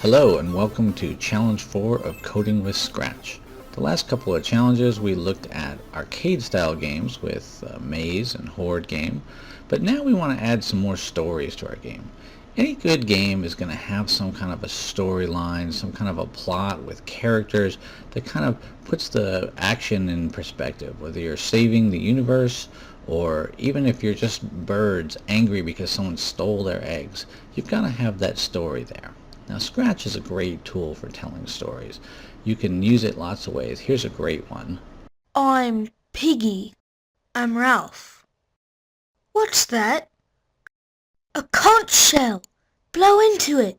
Hello and welcome to Challenge 4 of Coding with Scratch. The last couple of challenges we looked at arcade style games with maze and horde game, but now we want to add some more stories to our game. Any good game is going to have some kind of a storyline, some kind of a plot with characters that kind of puts the action in perspective, whether you're saving the universe or even if you're just birds angry because someone stole their eggs. You've got to have that story there. Now, Scratch is a great tool for telling stories. You can use it lots of ways. Here's a great one. I'm Piggy. I'm Ralph. What's that? A conch shell. Blow into it.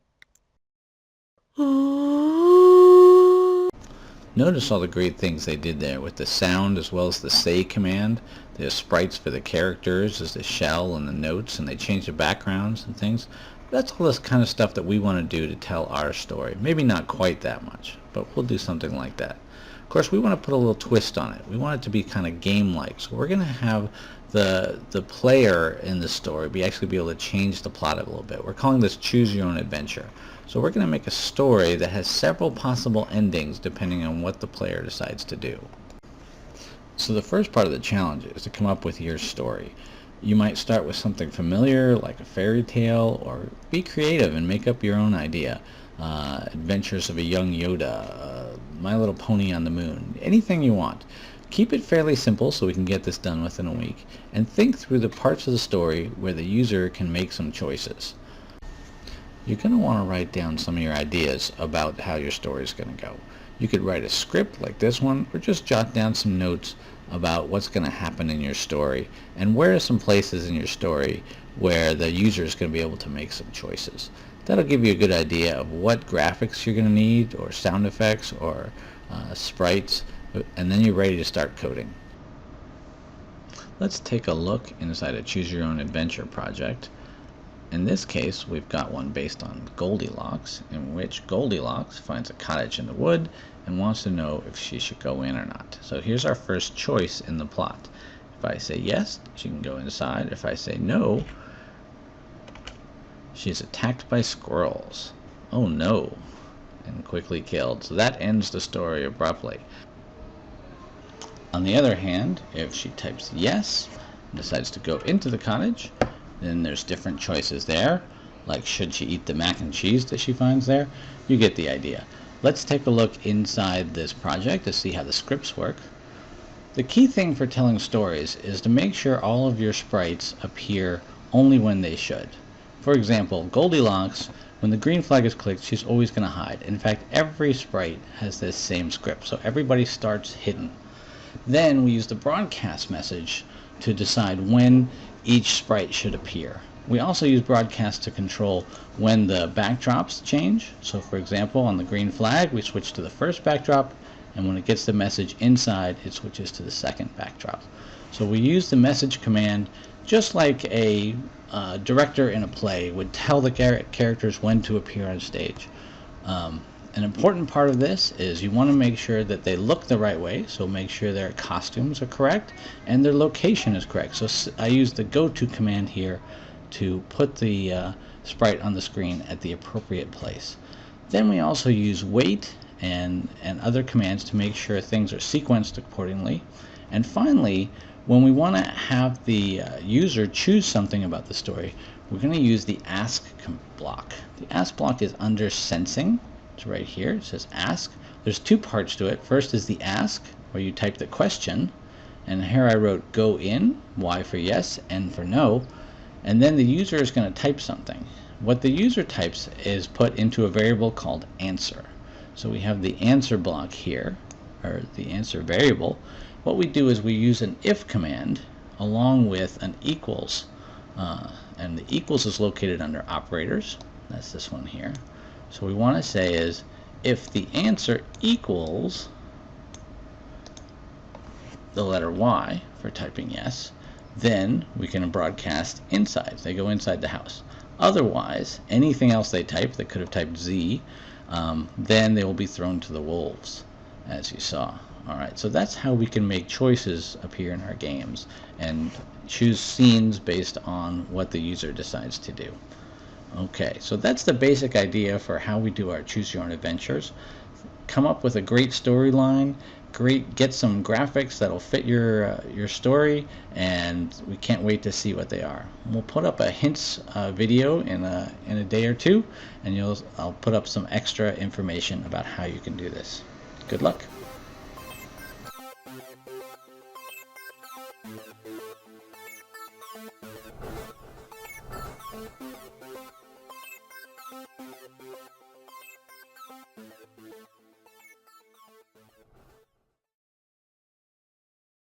Notice all the great things they did there with the sound as well as the say command. There's sprites for the characters as the shell and the notes, and they change the backgrounds and things. That's all this kind of stuff that we want to do to tell our story. Maybe not quite that much, but we'll do something like that. Of course, we want to put a little twist on it. We want it to be kind of game-like. So we're going to have the player in the story actually be able to change the plot a little bit. We're calling this Choose Your Own Adventure. So we're going to make a story that has several possible endings depending on what the player decides to do. So the first part of the challenge is to come up with your story. You might start with something familiar like a fairy tale, or be creative and make up your own idea. Adventures of a Young Yoda, My Little Pony on the Moon, anything you want. Keep it fairly simple so we can get this done within a week, and think through the parts of the story where the user can make some choices. You're going to want to write down some of your ideas about how your story is going to go. You could write a script like this one, or just jot down some notes about what's going to happen in your story, and where are some places in your story where the user is going to be able to make some choices. That'll give you a good idea of what graphics you're going to need, or sound effects, or sprites, and then you're ready to start coding. Let's take a look inside a Choose Your Own Adventure project. In this case, we've got one based on Goldilocks, in which Goldilocks finds a cottage in the wood and wants to know if she should go in or not. So here's our first choice in the plot. If I say yes, she can go inside. If I say no, she's attacked by squirrels. Oh no, and quickly killed. So that ends the story abruptly. On the other hand, if she types yes and decides to go into the cottage, then there's different choices there, like should she eat the mac and cheese that she finds there? You get the idea. Let's take a look inside this project to see how the scripts work. The key thing for telling stories is to make sure all of your sprites appear only when they should. For example, Goldilocks, when the green flag is clicked, she's always going to hide. In fact, every sprite has this same script, so everybody starts hidden. Then we use the broadcast message to decide when each sprite should appear. We also use broadcast to control when the backdrops change. So for example, on the green flag, we switch to the first backdrop, and when it gets the message inside, it switches to the second backdrop. So we use the message command just like a director in a play would tell the characters when to appear on stage. An important part of this is you want to make sure that they look the right way, so make sure their costumes are correct and their location is correct. So I use the go to command here to put the sprite on the screen at the appropriate place. Then we also use wait and other commands to make sure things are sequenced accordingly. And finally, when we want to have the user choose something about the story, we're going to use the ask block. The ask block is under sensing. It's right here. It says ask. There's two parts to it. First is the ask, where you type the question, and here I wrote go in, Y for yes, N for no, and then the user is going to type something. What the user types is put into a variable called answer. So we have the answer block here, or the answer variable. What we do is we use an if command along with an equals, and the equals is located under operators. That's this one here. So we want to say is if the answer equals the letter Y for typing yes, then we can broadcast inside. They go inside the house. Otherwise, anything else they type, they could have typed Z, then they will be thrown to the wolves, as you saw. Alright, so that's how we can make choices appear in our games and choose scenes based on what the user decides to do. Okay, so that's the basic idea for how we do our choose your own adventures. Come up with a great storyline, get some graphics that'll fit your story, and we can't wait to see what they are. We'll put up a hints video in a day or two, and I'll put up some extra information about how you can do this. Good luck.